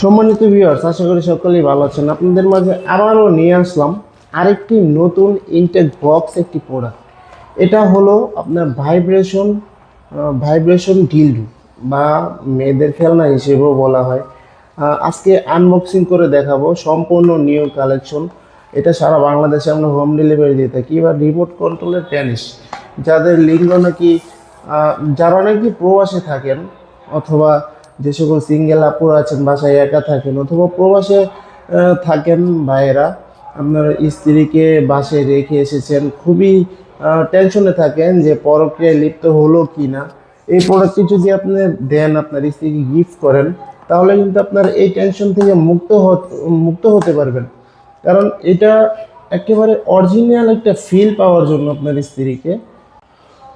সম্মানিত ভিউয়ার্স, আশা করি সকলেই ভালো আছেন। আপনাদের মাঝে আবারও নিয়ে আসলাম আরেকটি নতুন ইনটেক বক্স একটি প্রোডাক্ট। এটা হলো আপনার ভাইব্রেশন ডিলডো বা মেয়েদের খেলনা হিসেবেও বলা হয়। আজকে আনবক্সিং করে দেখাবো সম্পূর্ণ নিউ কালেকশন। এটা সারা বাংলাদেশে আমরা হোম ডেলিভারি দিয়ে থাকি বা রিমোট কন্ট্রোলের টেনিস, যাদের লিঙ্গ নাকি যারা নাকি প্রবাসে থাকেন অথবা যে সকল সিঙ্গেল আপুরা আছেন বাসায় একা থাকেন অথবা প্রবাসে থাকেন ভাইয়েরা, আপনার স্ত্রীকে বাসায় রেখে এসেছেন, খুবই টেনশনে থাকেন যে পরক্রিয়ায় লিপ্ত হলো কি না। এই প্রোডাক্টটি যদি আপনি দেন, আপনার স্ত্রীকে গিফট করেন, তাহলে কিন্তু আপনার এই টেনশন থেকে মুক্ত হতে পারবেন। কারণ এটা একেবারে অরিজিনাল একটা ফিল পাওয়ার জন্য, আপনার স্ত্রীকে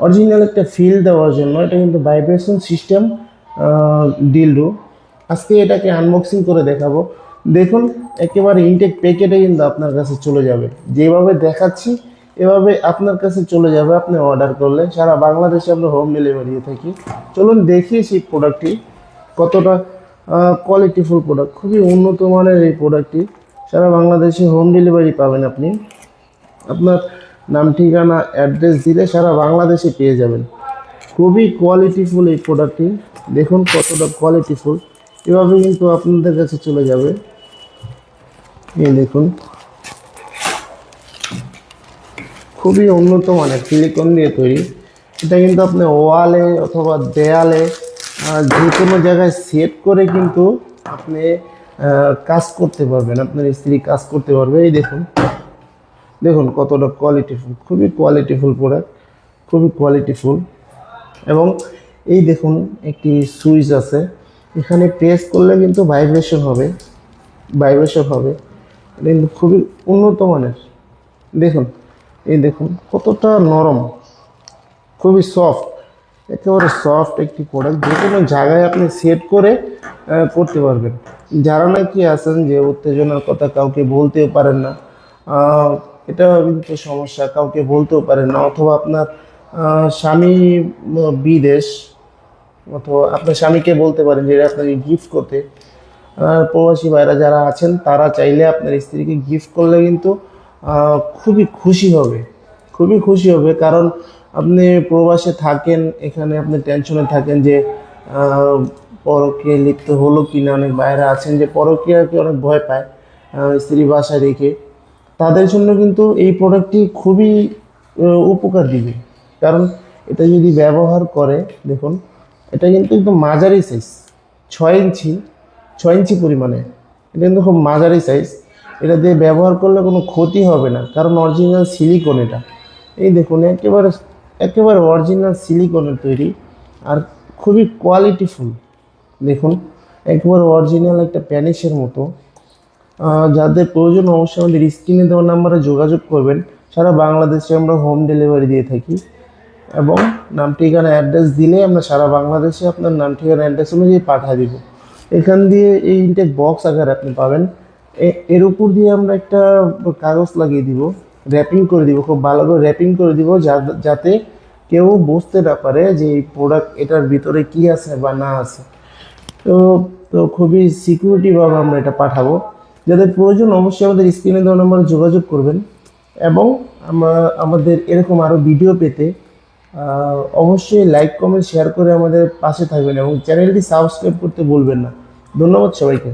অরিজিনাল একটা ফিল দেওয়ার জন্য এটা কিন্তু ভাইব্রেশন সিস্টেম ডিলডো। আজকে এটাকে আনবক্সিং করে দেখাবো। দেখুন, একেবারে ইনটেক প্যাকেটে কিন্তু আপনার কাছে চলে যাবে, যেভাবে দেখাচ্ছি এভাবে আপনার কাছে চলে যাবে। আপনি অর্ডার করলে সারা বাংলাদেশে আমরা হোম ডেলিভারি দিয়ে থাকি। চলুন দেখিয়ে সেই প্রোডাক্টটি কতটা কোয়ালিটিফুল প্রোডাক্ট। খুবই উন্নত মানের এই প্রোডাক্টটি, সারা বাংলাদেশে হোম ডেলিভারি পাবেন আপনি। আপনার নাম ঠিকানা অ্যাড্রেস দিলে সারা বাংলাদেশে পেয়ে যাবেন। খুবই কোয়ালিটিফুল এই প্রোডাক্টটি, দেখুন কতটা কোয়ালিটিফুল। এভাবে কিন্তু আপনাদের কাছে চলে যাবে। এই দেখুন, খুবই উন্নত মানের সিলিকন দিয়ে তৈরি। এটা কিন্তু আপনি ওয়ালে অথবা দেয়ালে যে কোনো জায়গায় সেট করে কিন্তু আপনি কাজ করতে পারবেন, আপনার স্ত্রী কাজ করতে পারবে। এই দেখুন, দেখুন কতটা কোয়ালিটিফুল, খুবই কোয়ালিটিফুল প্রোডাক্ট, খুবই কোয়ালিটিফুল। এবং এই দেখুন একটি সুইচ আছে, এখানে প্রেস করলে কিন্তু ভাইব্রেশন হবে। এটা কিন্তু খুবই উন্নত মানের। দেখুন, এই দেখুন কতটা নরম, খুবই সফট, একেবারে সফট একটি প্রোডাক্ট। যে কোনো জায়গায় আপনি সেট করে করতে পারবেন। যারা নাকি আছেন যে উত্তেজনার কথা কাউকে বলতেও পারেন না, এটা কিন্তু সমস্যা, কাউকে বলতেও পারেন না, অথবা আপনার স্বামী বিদেশ, অথবা আপনার স্বামীকে বলতে পারেন যে আপনাকে গিফট করতে। প্রবাসী ভাইরা যারা আছেন তারা চাইলে আপনার স্ত্রীকে গিফট করলে কিন্তু খুবই খুশি হবে, খুবই খুশি হবে। কারণ আপনি প্রবাসে থাকেন, এখানে আপনি টেনশনে থাকেন যে পরকীয়ায় লিপ্ত হলো কি না। অনেক ভাইরা আছেন যে পরকীয়াকে অনেক ভয় পায় স্ত্রী বাসায় রেখে, তাদের জন্য কিন্তু এই প্রোডাক্টটি খুবই উপকার দিবে। কারণ এটা যদি ব্যবহার করে, দেখুন এটা কিন্তু একদম মাঝারি সাইজ, 6 ইঞ্চি পরিমাণে। এটা কিন্তু খুব মাঝারি সাইজ। এটা দিয়ে ব্যবহার করলে কোনো ক্ষতি হবে না, কারণ অরিজিনাল সিলিকন এটা। এই দেখুন, একেবারে অরিজিনাল সিলিকনের তৈরি আর খুবই কোয়ালিটিফুল। দেখুন, একেবারে অরিজিনাল একটা প্যানিসের মতো। যাদের প্রয়োজন অবশ্যই আমাদের স্ক্রিনে দেওয়া নাম্বারে যোগাযোগ করবেন। সারা বাংলাদেশে আমরা হোম ডেলিভারি দিয়ে থাকি এবং নাম ঠিকানা অ্যাড্রেস দিলে আমরা সারা বাংলাদেশে আপনার নাম ঠিকানা অ্যাড্রেস অনুযায়ী পাঠিয়ে দিব। এখান দিয়ে এই ইনটেক বক্স আকারে আপনি পাবেন। এর উপর দিয়ে আমরা একটা কাগজ লাগিয়ে দিব, র্যাপিং করে দিব, খুব ভালো করে র্যাপিং করে দিব, যাতে কেউ বুঝতে না পারে যে এই প্রোডাক্ট এটার ভিতরে কি আছে বা না আছে। তো তো খুবই সিকিউরিটিভাবে আমরা এটা পাঠাবো। যাদের প্রয়োজন অবশ্যই আমাদের স্ক্রিনে দেওয়া নাম্বারে যোগাযোগ করবেন। এবং আমাদের এরকম আরও ভিডিও পেতে অবশ্যই লাইক কমেন্ট শেয়ার করে আমাদের পাশে থাকবেন এবং চ্যানেলটি সাবস্ক্রাইব করতে ভুলবেন না। ধন্যবাদ সবাইকে।